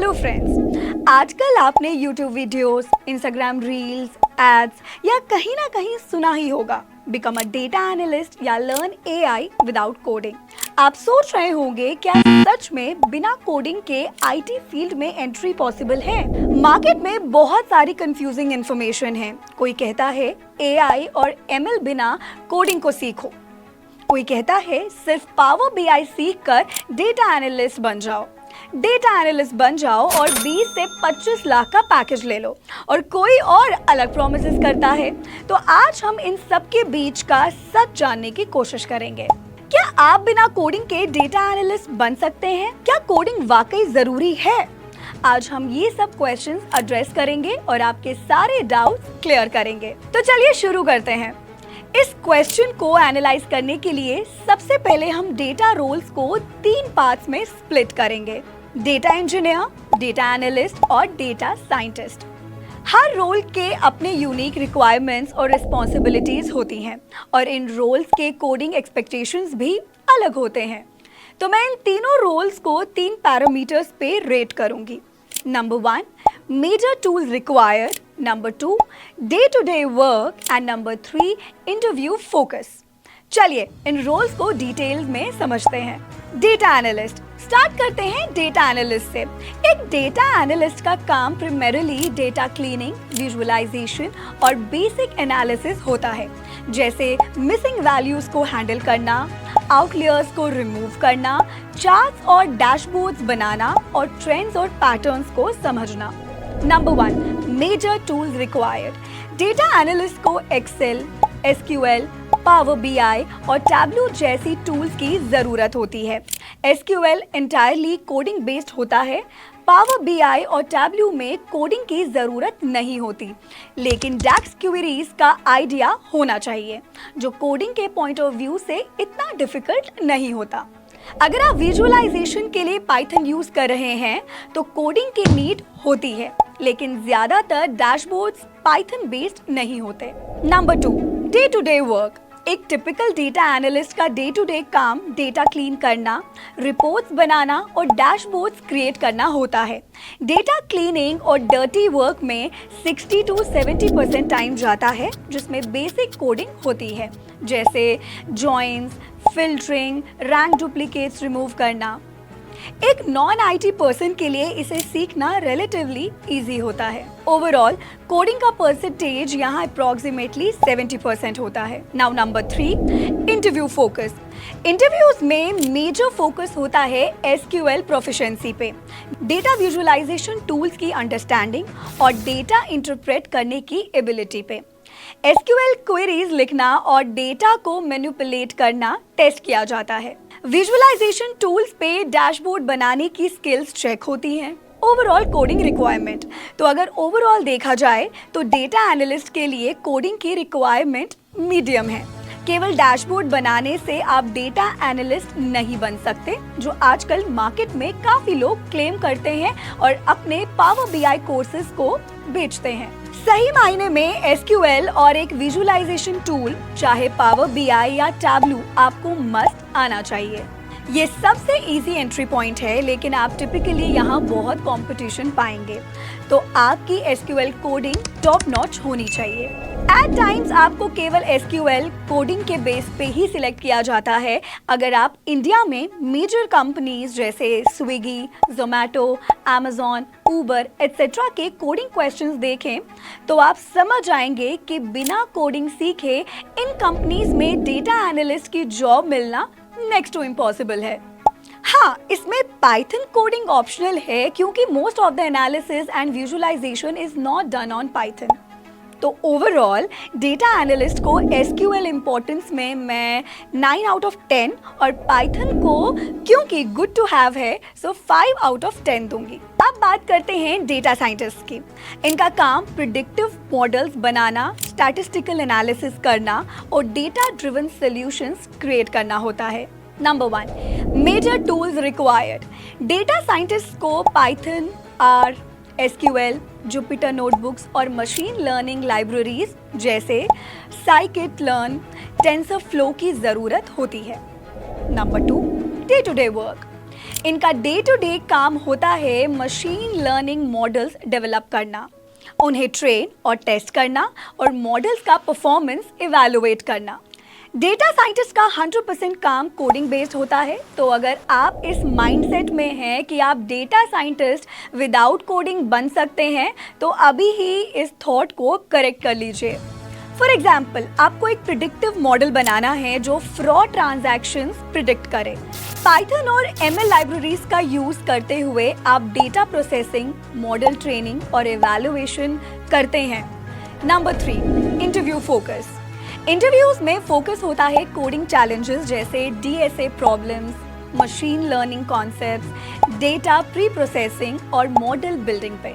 Hello friends, आजकल आपने YouTube videos, Instagram reels, ads या कहीं ना कहीं सुना ही होगा बिकम अ डेटा एनालिस्ट या लर्न AI विदाउट कोडिंग। आप सोच रहे होंगे क्या सच में बिना कोडिंग के IT फील्ड में एंट्री पॉसिबल है? मार्केट में बहुत सारी कंफ्यूजिंग इन्फॉर्मेशन है। कोई कहता है AI और ML बिना कोडिंग को सीखो, कोई कहता है सिर्फ पावर BI सीख कर डेटा एनालिस्ट बन जाओ। डेटा एनालिस्ट बन जाओ और 20 से 25 लाख का पैकेज ले लो, और कोई और अलग प्रॉमिसेस करता है। तो आज हम इन सब के बीच का सच जानने की कोशिश करेंगे। क्या आप बिना कोडिंग के डेटा एनालिस्ट बन सकते हैं? क्या कोडिंग वाकई जरूरी है? आज हम ये सब क्वेश्चंस एड्रेस करेंगे और आपके सारे डाउट्स क्लियर करेंगे। तो चलिए शुरू करते हैं। इस क्वेश्चन को एनालाइज करने के लिए सबसे पहले हम डेटा रोल्स को 3 पार्ट्स में स्प्लिट करेंगे: डेटा इंजीनियर, डेटा एनालिस्ट और डेटा साइंटिस्ट। हर रोल के अपने यूनिक रिक्वायरमेंट्स और रिस्पॉन्सिबिलिटीज होती हैं, और इन रोल्स के कोडिंग एक्सपेक्टेशंस भी अलग होते हैं। तो मैं इन तीनों रोल्स को 3 पैरामीटर्स पे रेट करूंगी। Number 1, major tools required, number 2, day to day work, and number 3, interview focus. चलिए इन रोल्स को डिटेल में समझते हैं। डेटा एनालिस्ट, स्टार्ट करते हैं डेटा एनालिस्ट से। एक डेटा एनालिस्ट का काम प्राइमरीली डेटा क्लीनिंग, विजुअलाइजेशन और बेसिक एनालिसिस होता है, जैसे मिसिंग वैल्यूज को हैंडल करना, आउटलेयर्स को रिमूव करना, चार्ट्स और डैशबोर्ड्स बनाना और ट्रेंड्स और पैटर्न्स को समझना। Number 1, major tools required. Data analyst को एक्सेल, SQL, पावर BI और टैब्लू जैसी टूल्स की जरूरत होती है। SQL इंटायरली कोडिंग बेस्ड होता है। पावर BI और टैब्लू में कोडिंग की जरूरत नहीं होती, लेकिन डैक्स क्वेरीज का आइडिया होना चाहिए, जो कोडिंग के पॉइंट ऑफ व्यू से इतना डिफिकल्ट नहीं होता। अगर आप विजुअलाइजेशन के लिए पाइथन यूज कर रहे हैं तो कोडिंग की नीड होती है, लेकिन ज्यादातर डैशबोर्ड्स पाइथन बेस्ड नहीं होते। Number 2, day to day work. एक टिपिकल डेटा एनालिस्ट का डे टू डे काम डेटा क्लीन करना, रिपोर्ट्स बनाना और डैशबोर्ड्स क्रिएट करना होता है। डेटा क्लीनिंग और डर्टी वर्क में 60 to 70% टाइम जाता है, जिसमें बेसिक कोडिंग होती है, जैसे joins, filtering, rank duplicates remove करना। एक नॉन IT पर्सन के लिए इसे सीखना रिलेटिवली इजी होता है। ओवरऑल कोडिंग का परसेंटेज यहाँ अप्रॉक्सीमेटली 70% होता है। Now number 3, interview focus. Interviews में मेजर फोकस होता है SQL प्रोफिशिएंसी पे, डेटा विजुअलाइजेशन टूल्स की अंडरस्टैंडिंग और डेटा इंटरप्रेट करने की एबिलिटी पे। SQL क्वेरीज लिखना और डेटा को मैनिपुलेट करना टेस्ट किया जाता है। विजुअलाइजेशन टूल्स पे डैशबोर्ड बनाने की स्किल्स चेक होती हैं। ओवरऑल कोडिंग रिक्वायरमेंट, तो अगर ओवरऑल देखा जाए तो डेटा एनालिस्ट के लिए कोडिंग की रिक्वायरमेंट मीडियम है। केवल डैशबोर्ड बनाने से आप डेटा एनालिस्ट नहीं बन सकते, जो आजकल मार्केट में काफी लोग क्लेम करते हैं और अपने पावर BI कोर्सेज को बेचते हैं। सही मायने में SQL और एक विजुअलाइजेशन टूल, चाहे पावर BI या टैब्लू, आपको मस्ट आना चाहिए। ये सबसे इजी एंट्री पॉइंट है, लेकिन आप टिपिकली यहाँ बहुत कंपटीशन पाएंगे, तो आपकी SQL कोडिंग टॉप नॉच होनी चाहिए। एट टाइम्स आपको केवल SQL कोडिंग के बेस पे ही सिलेक्ट किया जाता है। अगर आप इंडिया में मेजर कंपनीज जैसे Swiggy, Zomato, Amazon, Uber etcetera के कोडिंग क्वेश्चंस देखें तो आप समझ जाएंगे कि बिना कोडिंग सीखे इन कंपनीज में डेटा एनालिस्ट की जॉब मिलना नेक्स्ट टू इम्पॉसिबल है। हाँ, इसमें पाइथन कोडिंग ऑप्शनल है, क्योंकि most of the analysis and visualisation is not done on Python. तो ओवरऑल डेटा एनालिस्ट को SQL इम्पोर्टेंस में मैं 9 out of 10 और पाइथन को क्योंकि गुड टू हैव है सो 5 out of 10 दूंगी। अब बात करते हैं डेटा साइंटिस्ट की। इनका काम प्रिडिक्टिव मॉडल्स बनाना, स्टैटिस्टिकल एनालिसिस करना और डेटा ड्रिवन सॉल्यूशंस क्रिएट करना होता है। Number 1, major tools required. Data scientist को Python, R, SQL, Jupyter notebooks और मशीन लर्निंग लाइब्रेरीज जैसे scikit-learn, TensorFlow की ज़रूरत होती है। Number 2, day to day work. इनका डे टू डे काम होता है मशीन लर्निंग मॉडल्स डेवलप करना, उन्हें ट्रेन और टेस्ट करना और मॉडल्स का परफॉर्मेंस इवैल्यूएट करना। डेटा साइंटिस्ट का 100% काम कोडिंग बेस्ड होता है। तो अगर आप इस माइंडसेट में हैं कि आप डेटा साइंटिस्ट विदाउट कोडिंग बन सकते हैं, तो अभी ही इस थॉट को करेक्ट कर लीजिए। फॉर एग्जाम्पल, आपको एक प्रिडिक्टिव मॉडल बनाना है जो फ्रॉड ट्रांजैक्शंस प्रिडिक्ट करे। पाइथन और ML लाइब्रेरीज का यूज करते हुए आप डेटा प्रोसेसिंग, मॉडल ट्रेनिंग और इवैल्यूएशन करते हैं। Number 3, interview focus. इंटरव्यूज में फोकस होता है कोडिंग चैलेंजेस जैसे DSA problems, machine learning concepts, data pre processing और मॉडल बिल्डिंग पे।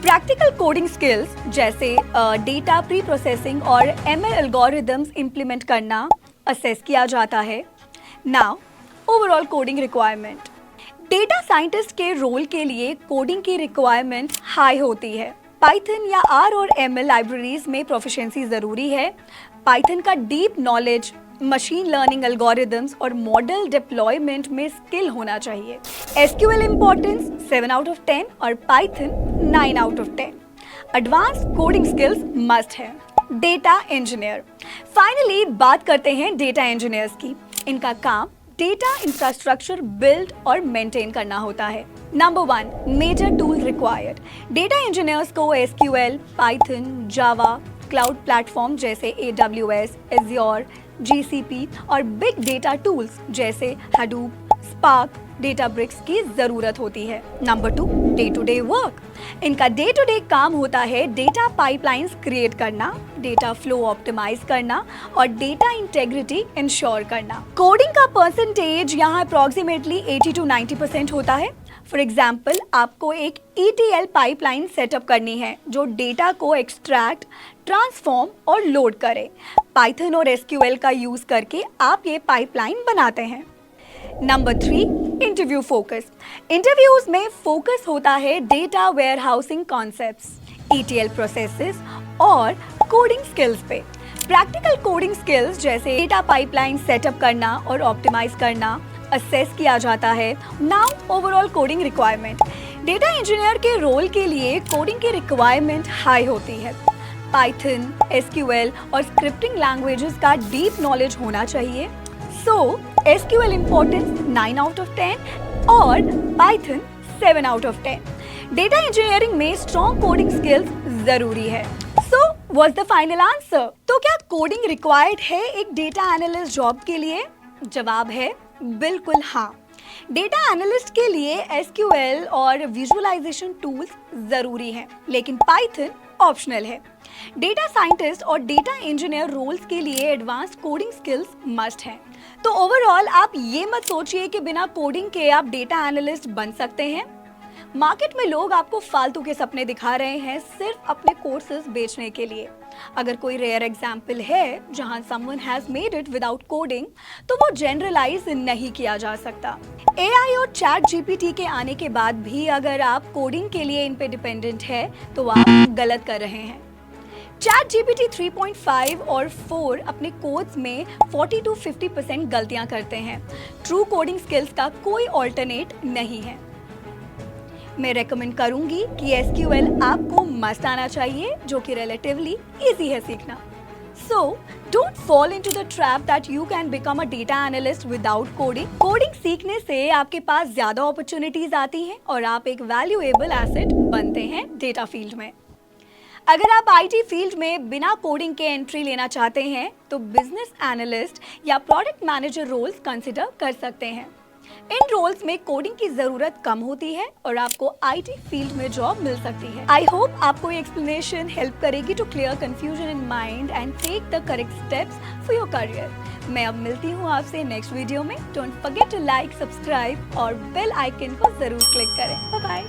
प्रैक्टिकल कोडिंग स्किल्स जैसे डेटा प्री प्रोसेसिंग और ML एल्गोरिदम्स इंप्लीमेंट करना असेस किया जाता है। Now overall coding requirement. Data scientist के रोल के लिए कोडिंग की रिक्वायरमेंट हाई होती है। पाइथन या R और ML लाइब्रेरीज में प्रोफिशिएंसी ज़रूरी है। पाइथन का deep knowledge, machine learning algorithms और मॉडल डिप्लॉयमेंट में स्किल होना चाहिए। SQL इंपॉर्टेंस 7 आउट ऑफ 10 और Python 9 out of 10। Advance coding skills must है। Data engineer. फाइनली बात करते हैं डेटा इंजीनियर्स की। इनका काम डेटा इंफ्रास्ट्रक्चर बिल्ड और मेंटेन करना होता है। Number 1, major tool required. Data engineers को SQL, Python, Java, cloud platform जैसे AWS, Azure, GCP और बिग डेटा टूल्स जैसे Hadoop, Spark, Databricks की जरूरत होती है। Number 2, day to day work. इनका डे टू डे काम होता है डेटा पाइपलाइंस क्रिएट करना, डेटा फ्लो ऑप्टिमाइज करना और डेटा इंटेग्रिटी इंश्योर करना। कोडिंग का परसेंटेज यहाँ अप्रॉक्सीमेटली 80 to 90% होता है। फॉर एग्जाम्पल, आपको एक ETL पाइपलाइन सेटअप करनी है जो डेटा को एक्सट्रैक्ट, ट्रांसफॉर्म और लोड करे। पाइथन और SQL का यूज करके आप ये पाइपलाइन बनाते हैं। Number 3, interview focus. इंटरव्यूज में फोकस होता है data warehousing concepts, ETL processes और कोडिंग स्किल्स पे। प्रैक्टिकल कोडिंग स्किल्स जैसे डेटा पाइपलाइन सेटअप करना और ऑप्टिमाइज करना असेस किया जाता है। Now overall coding requirement. Data engineer के रोल के लिए कोडिंग की रिक्वायरमेंट हाई होती है। पाइथन, SQL और स्क्रिप्टिंग लैंग्वेजेस का डीप नॉलेज होना चाहिए। सो SQL इंपॉर्टेंस 9 आउट ऑफ 10 और Python 7 out of 10। Data engineering में स्ट्रॉन्ग कोडिंग स्किल्स जरूरी है। So what's the final answer? तो क्या कोडिंग रिक्वायर्ड है एक डेटा एनालिस्ट जॉब के लिए? जवाब है बिल्कुल हाँ। डेटा एनालिस्ट के लिए SQL और विजुअलाइजेशन टूल्स जरूरी हैं, लेकिन पाइथन ऑप्शनल है। डेटा साइंटिस्ट और डेटा इंजीनियर रोल्स के लिए एडवांस कोडिंग स्किल्स मस्ट हैं। तो ओवरऑल आप ये मत सोचिए कि बिना कोडिंग के आप डेटा एनालिस्ट बन सकते हैं। मार्केट में लोग आपको फालतू के सपने दिखा रहे हैं सिर्फ अपने कोर्सेज बेचने के लिए। अगर कोई रेयर एग्जाम्पल है जहां someone has made it without coding, तो वो जनरलाइज नहीं किया जा सकता। AI और चैट GPT के आने के बाद भी अगर आप कोडिंग के लिए इन पे डिपेंडेंट है तो आप गलत कर रहे हैं। चैट GPT 3.5 और 4 अपने कोड्स में 40 to 50% गलतियां करते हैं। ट्रू कोडिंग स्किल्स का कोई ऑल्टरनेट नहीं है। मैं रेकमेंड करूंगी कि SQL आपको मस्ट आना चाहिए, जो कि रिलेटिवली इजी है सीखना। So, don't fall into the trap that you can become a data analyst without coding. Coding सीखने से आपके पास ज्यादा अपॉर्चुनिटीज आती हैं और आप एक वैल्यूएबल एसेट बनते हैं डेटा फील्ड में। अगर आप IT फील्ड में बिना कोडिंग के एंट्री लेना चाहते हैं तो बिजनेस एनालिस्ट या प्रोडक्ट मैनेजर रोल्स कंसिडर कर सकते हैं। इन रोल्स में कोडिंग की जरूरत कम होती है और आपको IT फील्ड में जॉब मिल सकती है। आई होप आपको ये एक्सप्लेनेशन हेल्प करेगी to clear confusion in mind and take the correct steps for your career. मैं अब मिलती हूँ आपसे नेक्स्ट वीडियो में। Don't forget to like, subscribe और बेल आइकन को जरूर क्लिक करें। Bye bye.